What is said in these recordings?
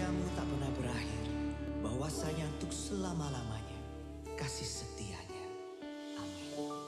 setiamu tak pernah berakhir, bahwasanya untuk selama-lamanya kasih setianya. Amin.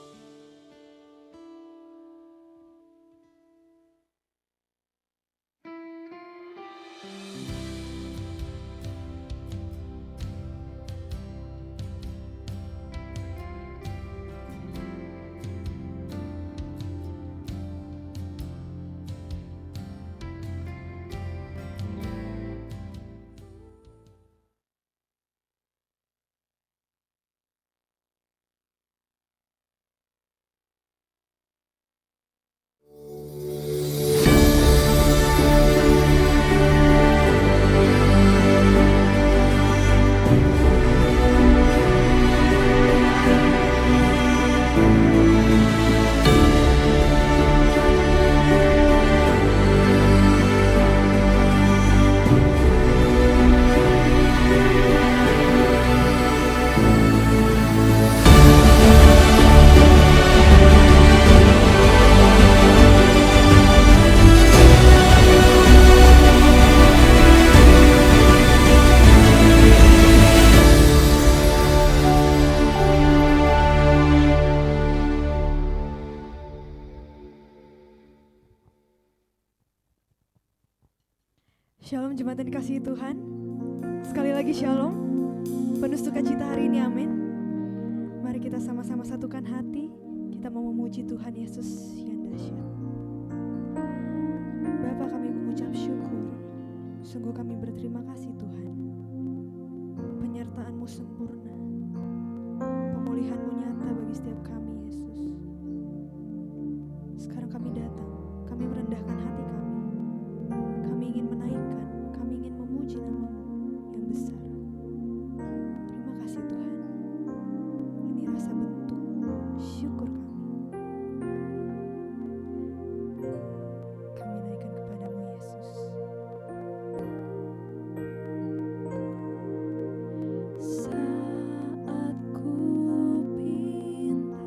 Shalom jemaat yang dikasihi Tuhan. Sekali lagi shalom. Penuh sukacita hari ini, amin. Mari kita sama-sama satukan hati. Kita mau memuji Tuhan Yesus yang dahsyat. Bapa, kami mengucap syukur. Sungguh kami berterima kasih Tuhan. Penyertaan-Mu sempurna. Pemulihan-Mu nyata bagi setiap kami, Yesus. Sekarang kami datang. Kami merendahkan hati kami. Kami ingin menaikkan, kami ingin memuji nama-Mu yang besar. Terima kasih Tuhan. Ini rasa bentuk syukur kami. Kami naikkan kepadamu Yesus. Saat ku pinta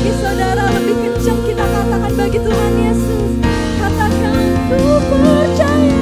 lagi saudara, lebih kencang kita katakan bagi Tuhan Yesus. Katakan ku percaya.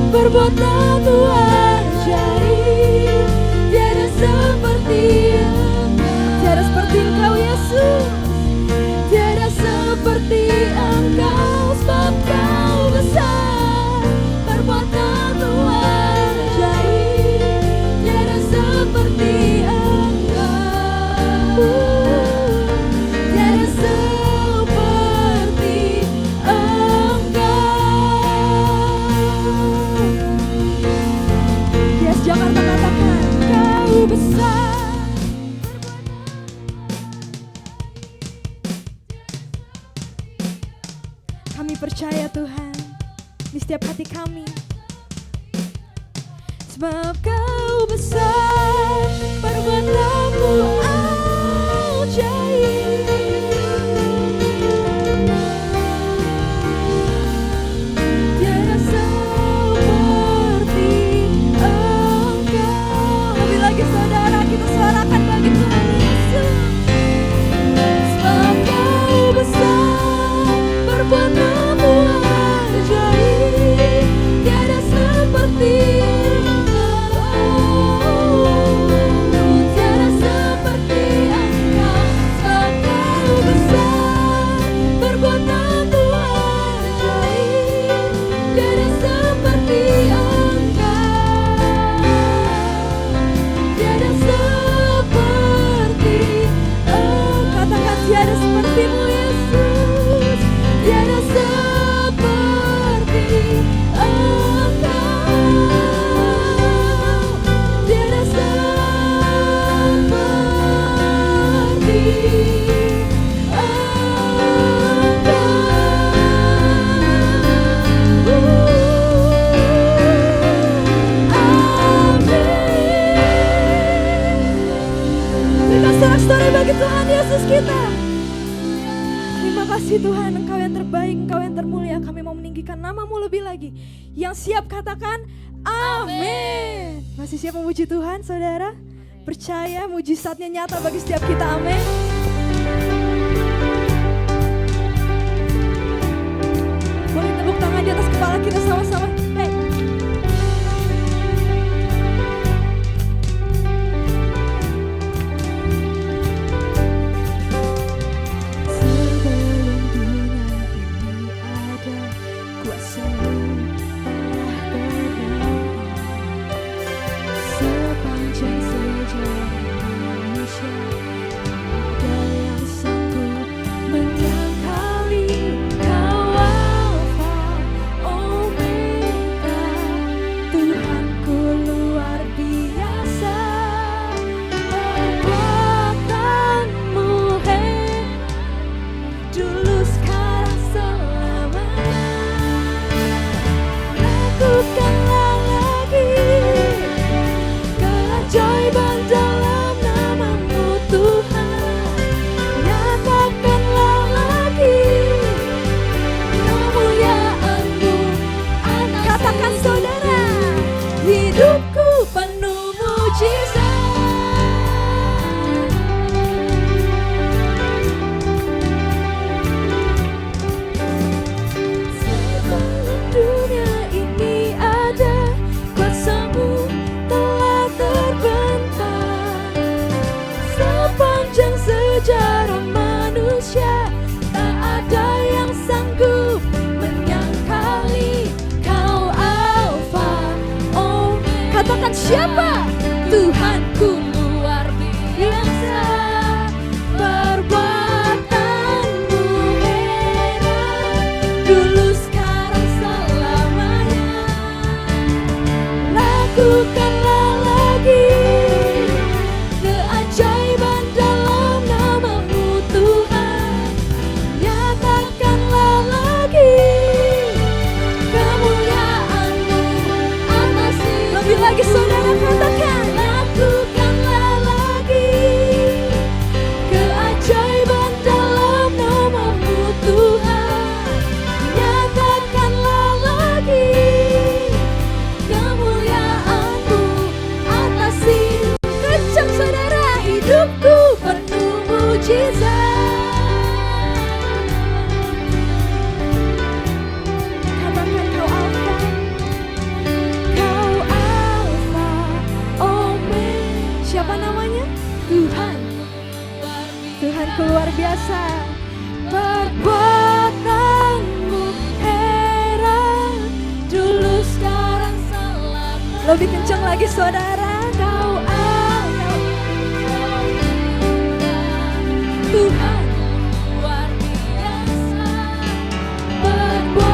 Perbuatanmu ajaib, tiada seperti Engkau Yesus, tiada seperti Engkau, sebab Kau besar. Perbuatanmu ajaib, tiada seperti Engkau, tiada seperti Jakarta katakan Kau besar. Kami percaya Tuhan di setiap hati kami, sebab Kau besar, perbuatanmu ajaib, tiada seperti saudara, kita suarakan bagi Tuhan Yesus. Sebab Kau besar, perbuatanmu ajaib, tiada seperti tiada seperti Engkau. Sebab Kau besar, perbuatanmu ajaib, tiada seperti tiada seperti-Mu Yesus, tiada seperti Engkau, tiada seperti Engkau. Amin. Kita sorak-sorai bagi Tuhan Yesus kita. Terima kasih Tuhan, Engkau yang terbaik, Engkau yang termulia. Kami mau meninggikan nama-Mu lebih lagi. Yang siap katakan amin. Masih siap memuji Tuhan saudara? Percaya mujizatnya nyata bagi setiap kita, amin. Boleh tepuk tangan di atas kepala kita sama-sama. Hey. luar biasa. Perbuatanmu heran, dulu sekarang selama. Lebih kencang lagi saudara. Kau Allah Tuhan luar biasa. Perbuatanmu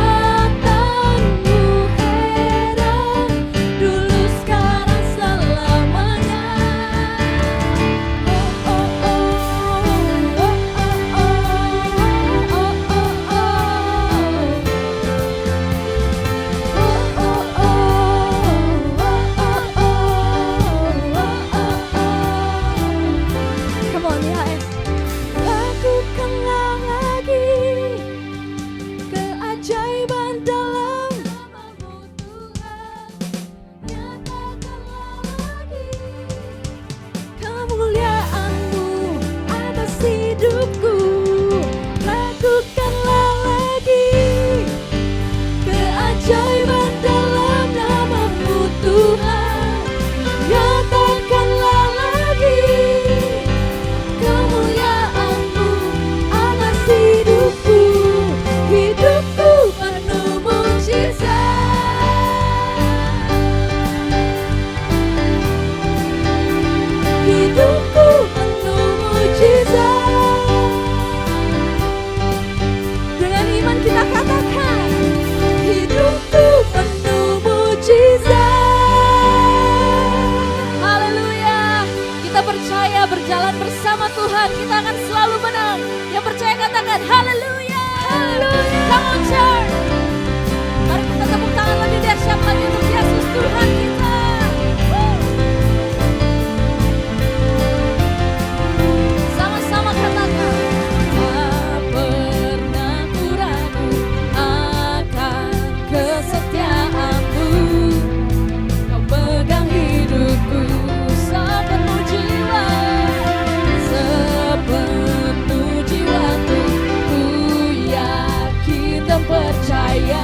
heran, dulu sekarang selamanya. Come on, guys. Lakukanlah lagi keajaiban dalam nama-Mu Tuhan. Nyatakanlah lagi kemuliaan-Mu atas hidupku. Lakukanlah lagi keajaiban dalam nama-Mu Tuhan. Nyatakanlah lagi kemuliaan-Mu atas hidupku. Hidupku penuh mujizat. Hidupku penuh mujizat. Dengan iman kita katakan, hidupku penuh mujizat. Haleluya. Kita percaya berjalan bersama Tuhan kita akan selalu menang. Yang percaya katakan haleluya. Haleluya. Come on church. Mari kita tepuk tangan lebih dahsyat lagi untuk Yesus Tuhan kita. Sama-sama katakan, tak pernah ku ragu akan kesetiaan-Mu. Kau pegang hidupku sepenuh jiwa, sepenuh jiwaku. Ku yakin dan percaya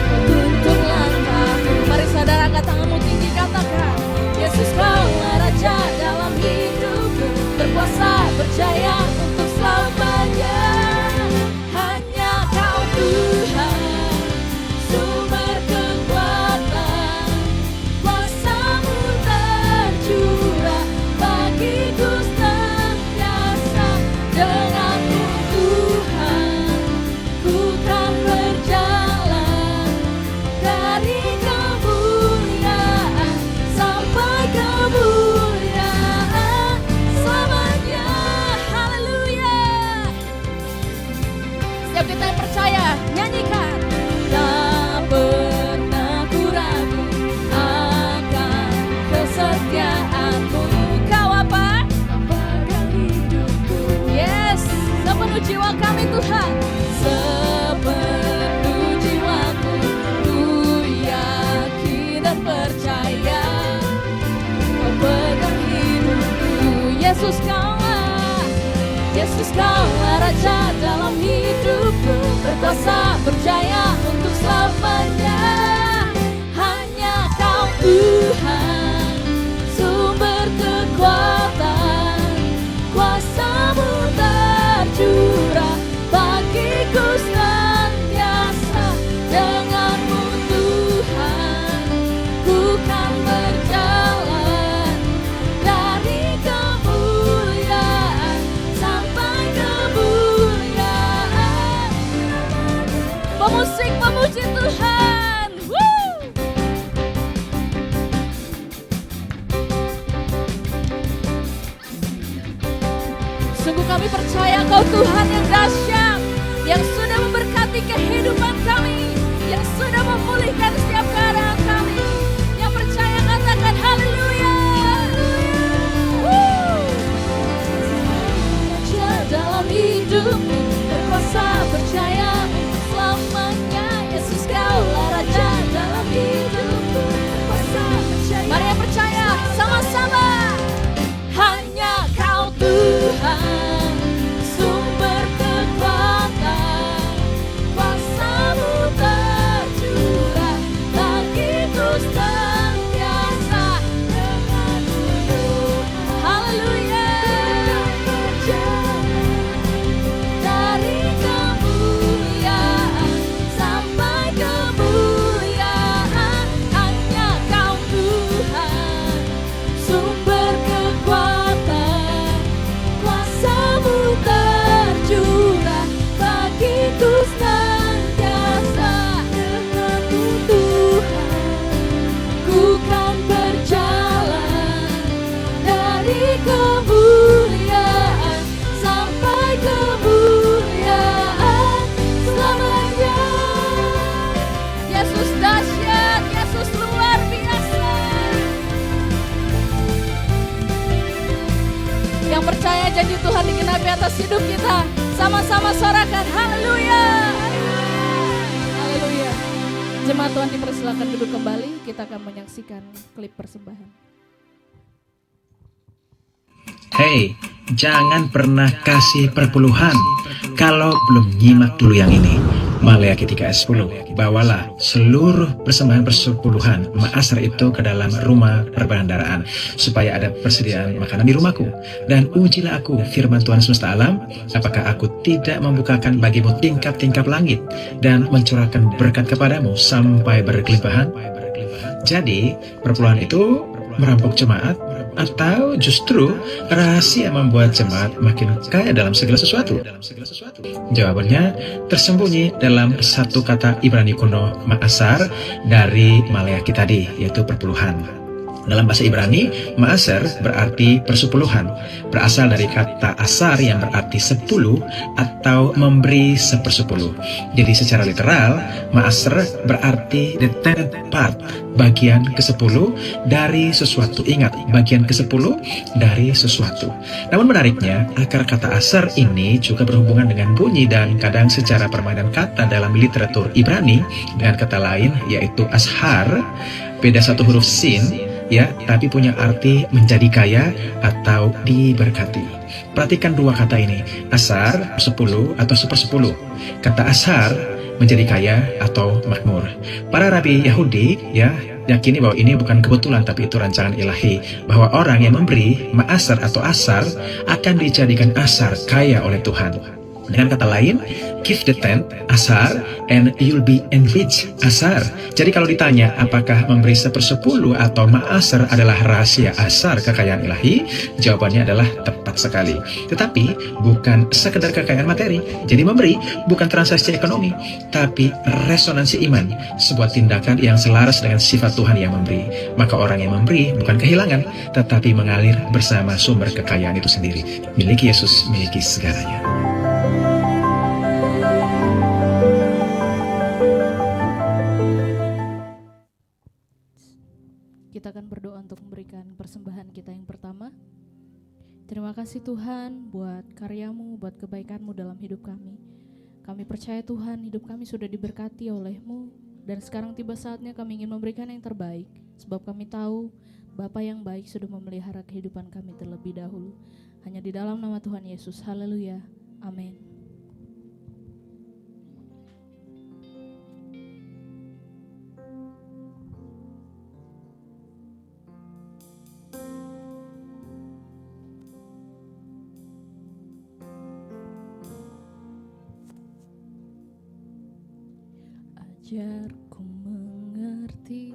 Kau tuntun langkahku. Mari saudara angkat tanganmu tinggi katakan, Yesus Kaulah Raja dalam hidupku, berkuasa berjaya untuk selamanya. Hanya Kau Tuhan, sumber kekuatan, kuasa-Mu tercurah bagiku senantiasa. Denganmu Tuhan, ku kan berjalan dari kemuliaan sampai kemuliaan selamanya. Haleluya. Setiap kita yang percaya, nyanyikan. Tak pernah ku ragu akan kesetiaan-Mu. Kau apa? Pegang hidupku. Yes, sepenuh jiwa kami Tuhan. Sepenuh jiwaku, ku yakin dan percaya Kau pegang hidupku. Yesus Kaulah, Yesus Kaulah Raja dalam hidupku, berkuasa berjaya untuk selamanya. Hanya Kau Tuhan, sumber kekuatan, kuasa-Mu tercurah bagiku senantiasa. Denganmu Tuhan, ku kan berjalan dari kemuliaan sampai kemuliaan. Pemusik memuji Tuhan. Woo! Sungguh kami percaya Kau Tuhan yang dahsyat, yang sudah memberkati kehidupan kami, yang sudah memulihkan setiap keadaan kami. Yang percaya katakan haleluya. Raja dalam hidupku, berkuasa percaya untuk selamanya. Yesus Kaulah Raja dalam hidupku, berkuasa percaya. Mari yang percaya sama-sama. Hanya Kau Tuhan, sumber kekuatan, kuasa-Mu tercurah percaya janji Tuhan digenapi atas hidup kita. Sama-sama sorakan haleluya. Haleluya. Jemaat Tuhan dipersilakan duduk kembali. Kita akan menyaksikan klip persembahan. Hey, jangan pernah kasih perpuluhan kalau belum nyimak dulu yang ini. Maleakhi 3 ayat 10, bawalah seluruh persembahan persepuluhan ma'asar itu ke dalam rumah perbendaharaan, supaya ada persediaan makanan di rumahku. Dan ujilah aku, firman Tuhan semesta alam, apakah aku tidak membukakan bagimu tingkap-tingkap langit dan mencurahkan berkat kepadamu sampai berkelimpahan. Jadi, perpuluhan itu merampok jemaat, atau justru rahasia membuat jemaat makin kaya dalam segala sesuatu? Jawabannya tersembunyi dalam satu kata Ibrani kuno ma'asar dari Maleakhi tadi, yaitu perpuluhan. Dalam bahasa Ibrani, ma'asar berarti persepuluhan, berasal dari kata asar yang berarti 10 atau memberi 1/10. Jadi secara literal, ma'asar berarti the 10th part, bagian ke-10 dari sesuatu. Ingat, bagian ke-10 dari sesuatu. Namun menariknya, akar kata asar ini juga berhubungan dengan bunyi dan kadang secara permainan kata dalam literatur Ibrani dengan kata lain, yaitu ashar, beda satu huruf sin, ya, tapi punya arti menjadi kaya atau diberkati. Perhatikan dua kata ini, asar 10 atau 1/10. Kata asar menjadi kaya atau makmur. Para rabi Yahudi ya yakini bahwa ini bukan kebetulan tapi itu rancangan ilahi, bahwa orang yang memberi ma'asar atau asar akan dijadikan asar kaya oleh Tuhan. Dengan kata lain, give the tenth, asar, and you'll be enriched, asar. Jadi kalau ditanya apakah memberi 1/10 atau ma'asar adalah rahasia asar kekayaan ilahi, jawabannya adalah tepat sekali. Tetapi bukan sekedar kekayaan materi. Jadi memberi bukan transaksi ekonomi, tapi resonansi iman, sebuah tindakan yang selaras dengan sifat Tuhan yang memberi. Maka orang yang memberi bukan kehilangan, tetapi mengalir bersama sumber kekayaan itu sendiri. Miliki Yesus, miliki segalanya. Kita akan berdoa untuk memberikan persembahan kita yang pertama. Terima kasih Tuhan buat karya-Mu, buat kebaikan-Mu dalam hidup kami. Kami percaya Tuhan, hidup kami sudah diberkati oleh-Mu, dan sekarang tiba saatnya kami ingin memberikan yang terbaik, sebab kami tahu Bapa yang baik sudah memelihara kehidupan kami terlebih dahulu. Hanya di dalam nama Tuhan Yesus, haleluya, amin. Ajarku mengerti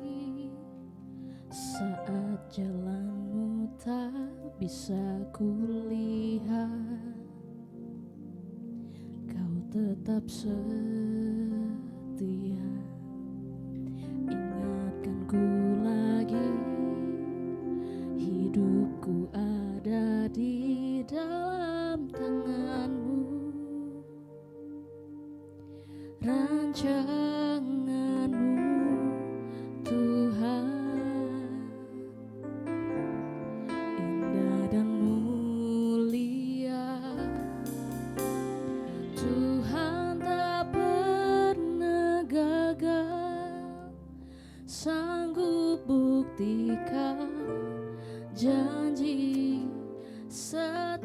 saat jalanmu tak bisa kulihat, kau tetap setia. Ingatkanku lagi, hidupku ada di dalam tangan-Mu. Rancangan-Mu Tuhan, indah dan mulia. Tuhan tak pernah gagal, sanggup buktikan janji setia-Mu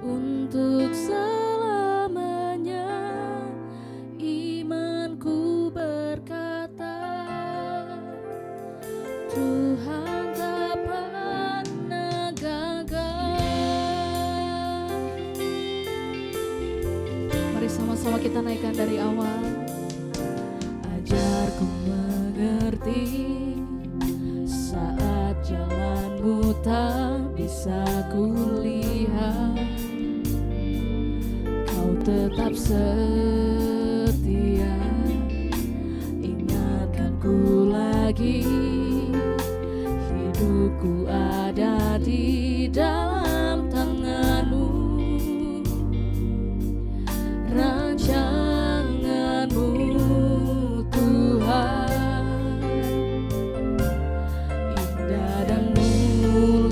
untuk Tuhan tak pernah gagal. Mari sama-sama kita naikkan dari awal. Ajarku mengerti saat jalanmu tak bisa kulihat, kau tetap setia. Ingatkanku lagi, hidupku ada di dalam tangan-Mu. Rancangan-Mu Tuhan, indah dan mulia.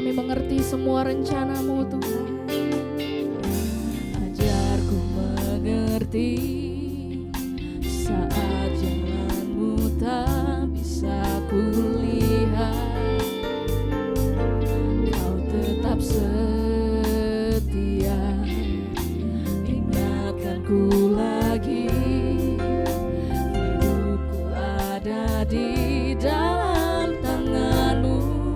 Kami mengerti semua rencana-Mu Tuhan. Ajarku mengerti saat jalan-Mu tak bisa kulihat. Kau tetap setia, ingatkanku lagi. Hidupku ada di dalam tangan-Mu.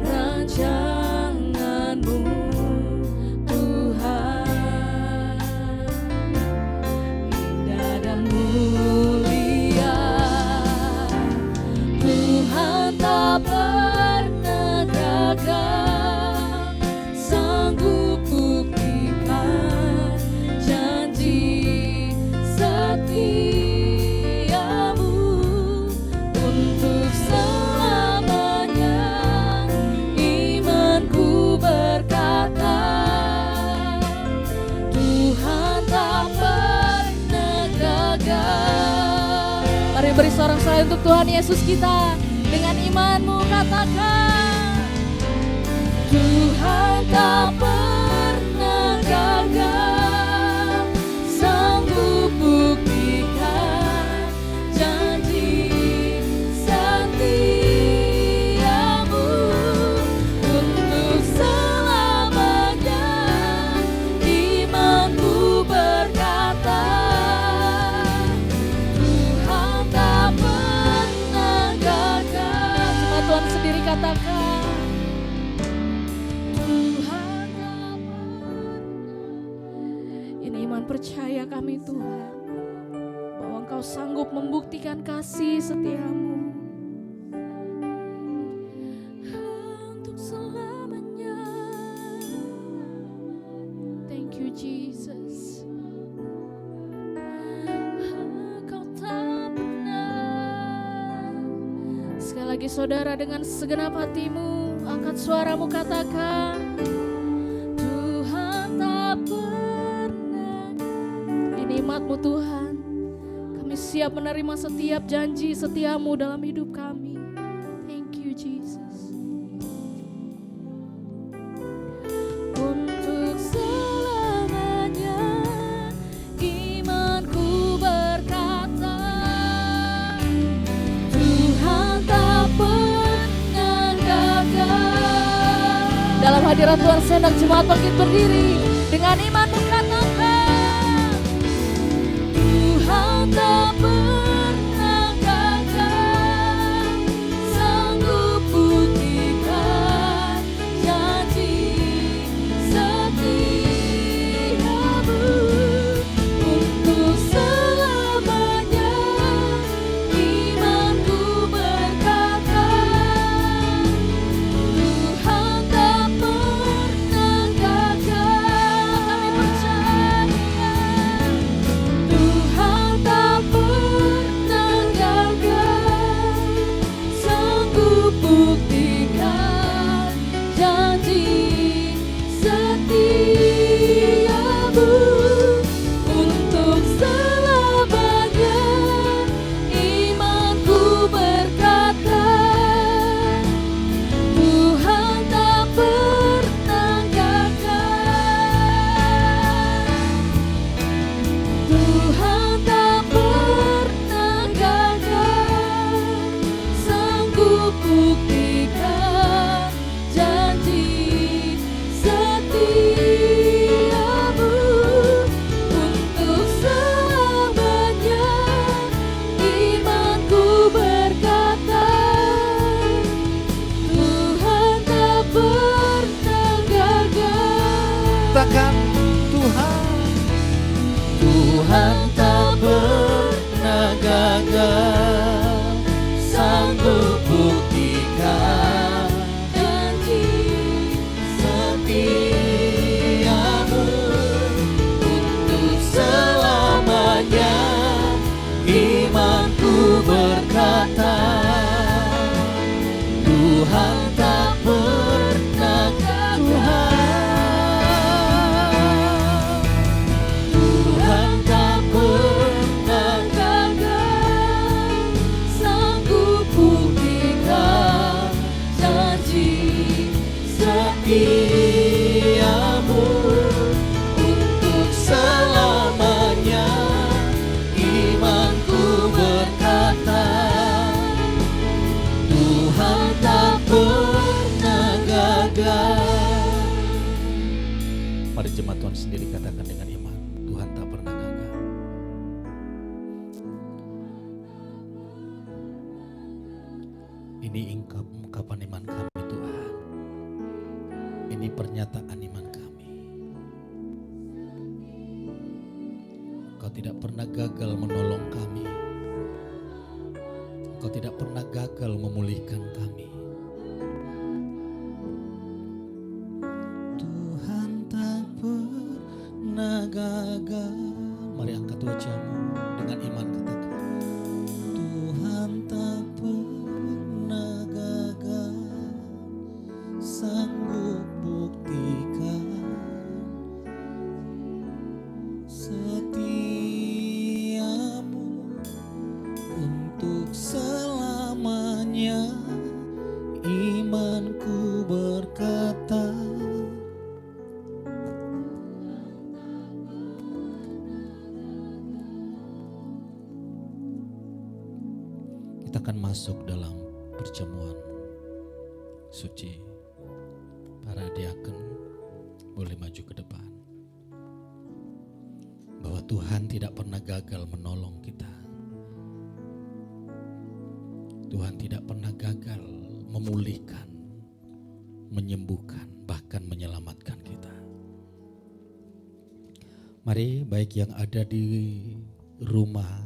Rancangan-Mu Tuhan, indah dan mulia. Tuhan tak pernah gagal, sanggup buktikan janji setia-Mu untuk selamanya. Imanku berkata, Tuhan tak pernah gagal. Mari beri sorak-sorai untuk Tuhan Yesus kita. Dengan imanmu katakan, Tuhan tak pernah gagal, sanggup buktikan janji setia-Mu untuk selamanya. Imanku berkata, Tuhan tak pernah gagal. Cuma Tuhan sendiri katakan, Tuhan tak pernah. Ini iman percaya kami Tuhan, bahwa Engkau sanggup membuktikan kasih setia-Mu untuk selamanya. Thank you Jesus. Engkau tak pernah. Sekali lagi saudara, dengan segenap hatimu angkat suaramu katakan, Tuhan tak pernah. Ini imat-Mu Tuhan, kami siap menerima setiap janji setia-Mu dalam hidup kami. Thank you Jesus. Untuk selamanya imanku berkata, Tuhan tak pernah gagal. Dalam hadirat Tuhan senang jemaat bangkit berdiri. Dengan imanmu katakan, Tuhan tak pernah gagal, sanggup buktikan janji setia-Mu untuk selamanya. Imanku berkata, Tuhan tak pernah gagal. Kami percaya, Tuhan tak pernah gagal, sanggup buktikan janji setia-Mu untuk selamanya. Imanku berkata, Tuhan tak pernah gagal. Tuhan tak pernah gagal, sanggup buktikan janji setia-Mu untuk selamanya. Imanku berkata, Tuhan tak pernah gagal. Katakan Tuhan tak pernah gagal, sanggup buktikan Janji setia-Mu untuk selamanya. Imanku berkata, Tuhan tak pernah gagal. Tuhan tak pernah gagal, sanggup buktikan Tuhan sendiri katakan dengan iman, Tuhan tak pernah gagal. Ini ungkapan iman kami Tuhan. Ini pernyataan iman kami. Engkau tidak pernah gagal menolong kami. Engkau tidak pernah gagal memulihkan kami. Tuhan tak pernah gagal. Mari angkat wajahmu dengan iman, katakan, Tuhan tak pernah gagal, sanggup buktikan setiamu untuk selamanya. Imanku berkata, kita akan masuk dalam perjamuan suci. Para diaken boleh maju ke depan. Bahwa Tuhan tidak pernah gagal menolong kita. Tuhan tidak pernah gagal memulihkan, menyembuhkan, bahkan menyelamatkan kita. Mari, baik yang ada di rumah,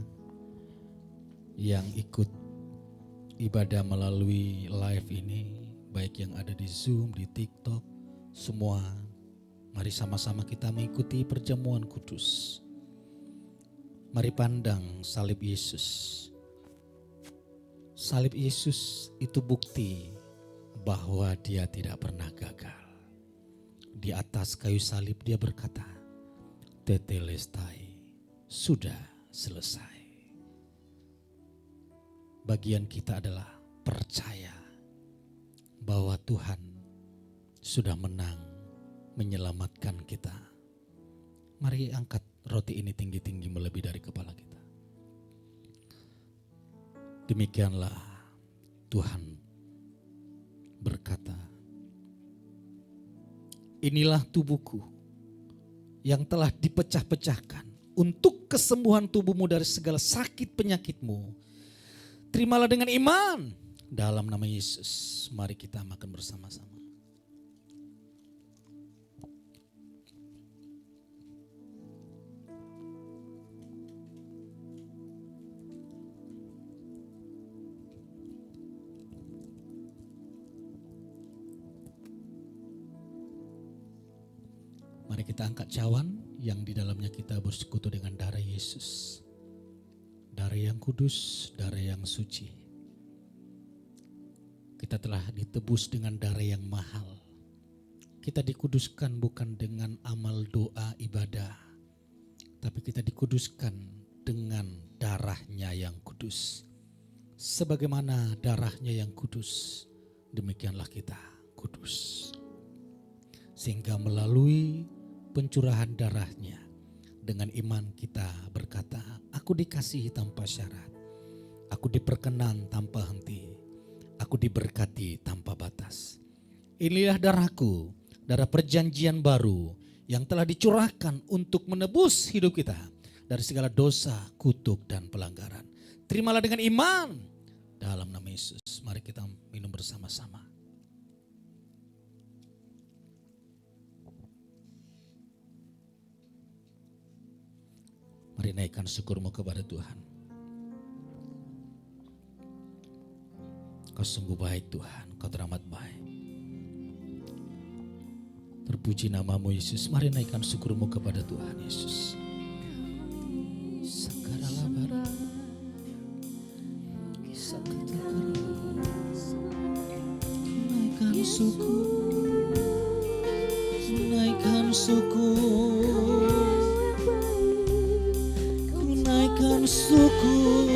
yang ikut ibadah melalui live ini, baik yang ada di Zoom, di TikTok, semua, mari sama-sama kita mengikuti perjamuan kudus. Mari pandang salib Yesus. Salib Yesus itu bukti bahwa dia tidak pernah gagal. Di atas kayu salib dia berkata, tetelestai, sudah selesai. Bagian kita adalah percaya bahwa Tuhan sudah menang menyelamatkan kita. Mari angkat roti ini tinggi-tinggi melebihi dari kepala kita. Demikianlah Tuhan berkata, inilah tubuhku yang telah dipecah-pecahkan untuk kesembuhan tubuhmu dari segala sakit penyakitmu. Terimalah dengan iman dalam nama Yesus. Mari kita makan bersama-sama. Mari kita angkat cawan yang di dalamnya kita bersekutu dengan darah Yesus. Darah yang kudus, darah yang suci. Kita telah ditebus dengan darah yang mahal. Kita dikuduskan bukan dengan amal doa ibadah, tapi kita dikuduskan dengan darahnya yang kudus. Sebagaimana darahnya yang kudus, demikianlah kita kudus. Sehingga melalui pencurahan darahnya, dengan iman kita berkata, aku dikasihi tanpa syarat, aku diperkenan tanpa henti, aku diberkati tanpa batas. Inilah darahku, darah perjanjian baru yang telah dicurahkan untuk menebus hidup kita dari segala dosa, kutuk dan pelanggaran. Terimalah dengan iman dalam nama Yesus. Mari kita minum bersama-sama. Mari naikkan syukurmu kepada Tuhan. Kau sungguh baik Tuhan, Kau teramat baik. Terpuji namamu Yesus. Mari naikkan syukurmu kepada Tuhan Yesus. Naikkan syukur, naikkan syukur, naikkan syukur.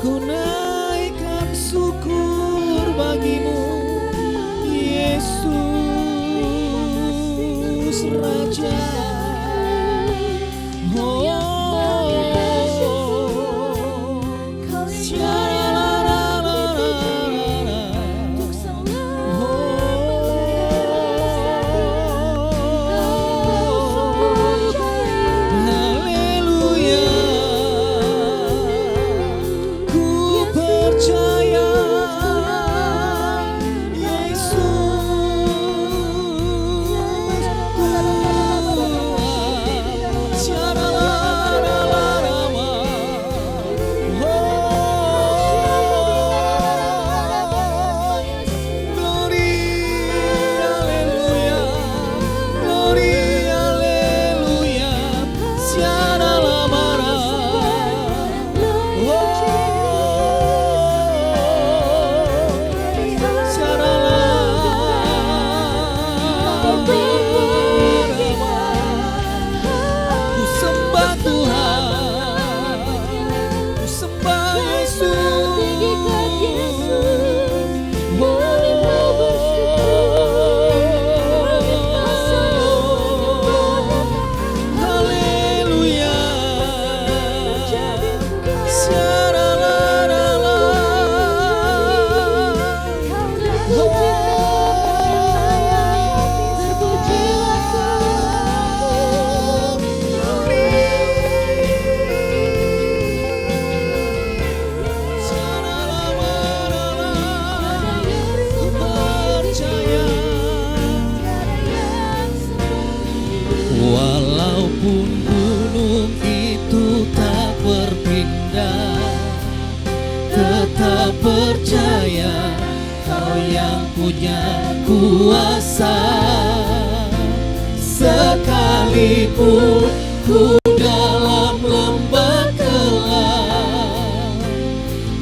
Ku naikkan syukur bagimu Yesus Raja. Kau yang punya kuasa, sekalipun ku dalam lembah gelap,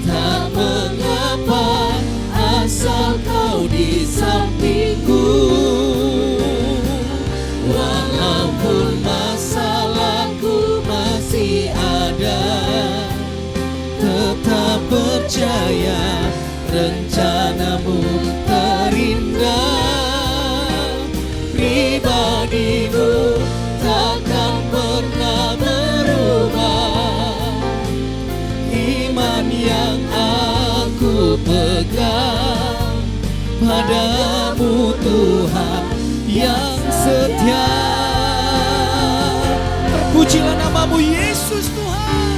tak mengapa asal Kau di sampingku. Walaupun masalahku masih ada, tetap percaya rencanamu terindah. Pribadimu takkan pernah berubah. Iman yang aku pegang padamu Tuhan yang setia. Terpujilah namamu Yesus Tuhan.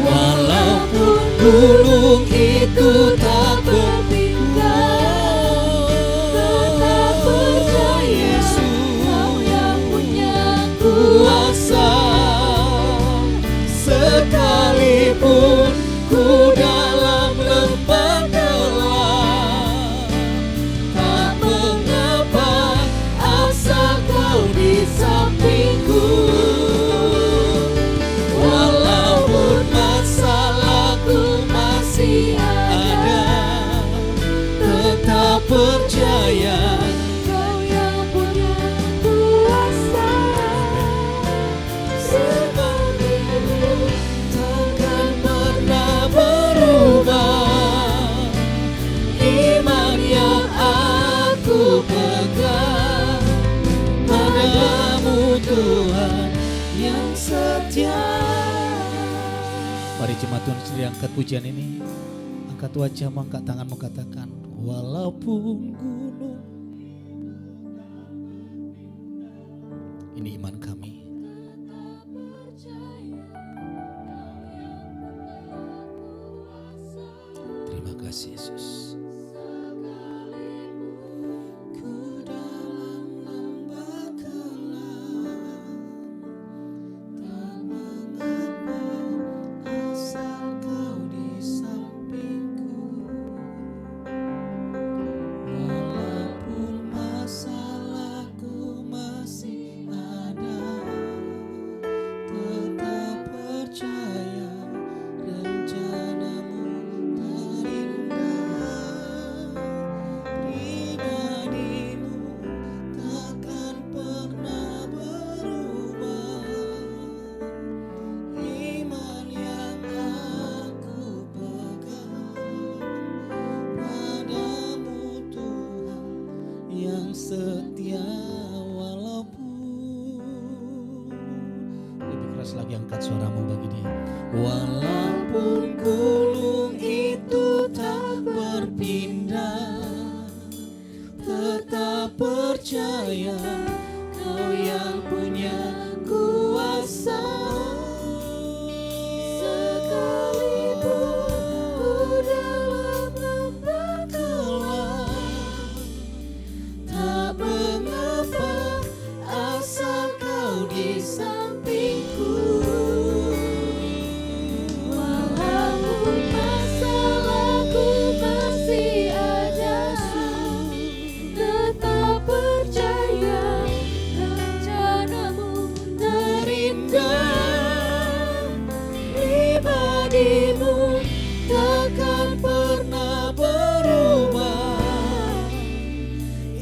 Walaupun gunung itu tak berpindah, tetap percaya Kau yang punya kuasa. Sekalipun ku dalam lembah gelap, tak mengapa asal Kau di sampingku. Walaupun masalahku masih ada, tetap percaya Kau yang punya kuasa. Sepertimu takkan pernah berubah. Iman yang aku pegang padamu Tuhan yang setia. Mari jemaat Tuhan sendiri angkat pujian ini. Angkat wajahmu, angkat tanganmu, katakan walaupun gunung. Ini iman kami. Terima kasih Yesus. Ku dalam lembah gelap, tak mengapa asal Kau di sampingku. Walaupun masalahku masih ada, tetap percaya rencanamu terindah. Pribadimu takkan pernah berubah. Iman yang aku pegang padamu Tuhan yang setia. Walaupun Lebih keras lagi angkat suaramu bagi dia. Walaupun gunung itu tak berpindah, tetap percaya Kau yang punya kuasa. Sekalipun ku dalam lembah gelap, tak mengapa asal Kau di sampingku. Walaupun masalahku masih ada, tetap percaya rencanamu terindah. Pribadimu takkan pernah berubah.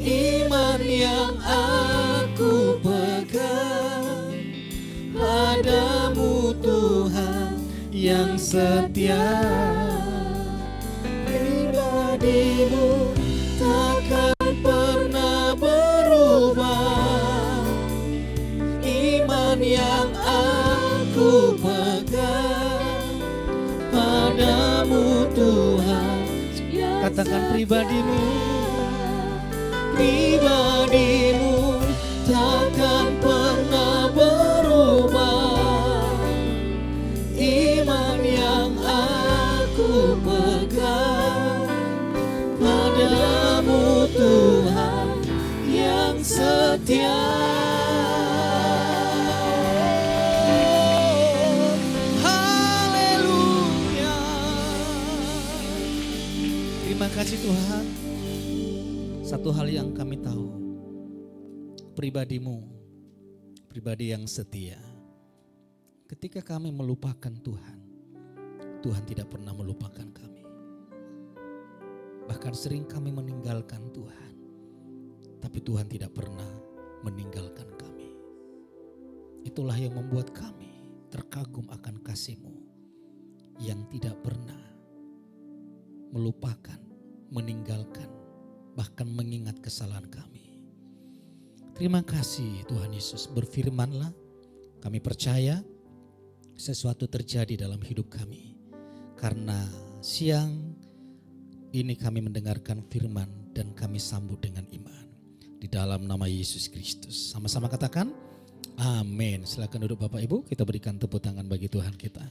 Iman yang aku pegang padamu Tuhan yang setia. Pribadimu takkan pernah berubah. Iman yang aku pegang padamu Tuhan yang Katakan pribadimu. Pribadimu takkan pernah berubah. Iman yang aku pegang padamu Tuhan yang setia. kasih Tuhan. Satu hal yang kami tahu, pribadi-Mu, pribadi yang setia. Ketika kami melupakan Tuhan, Tuhan tidak pernah melupakan kami. Bahkan sering kami meninggalkan Tuhan, tapi Tuhan tidak pernah meninggalkan kami. Itulah yang membuat kami terkagum akan kasih-Mu yang tidak pernah melupakan, meninggalkan, bahkan mengingat kesalahan kami. Terima kasih Tuhan Yesus, berfirman-Lah, kami percaya sesuatu terjadi dalam hidup kami. Karena siang ini kami mendengarkan firman dan kami sambut dengan iman. Di dalam nama Yesus Kristus. Sama-sama katakan, amin. Silakan duduk Bapak Ibu, kita berikan tepuk tangan bagi Tuhan kita.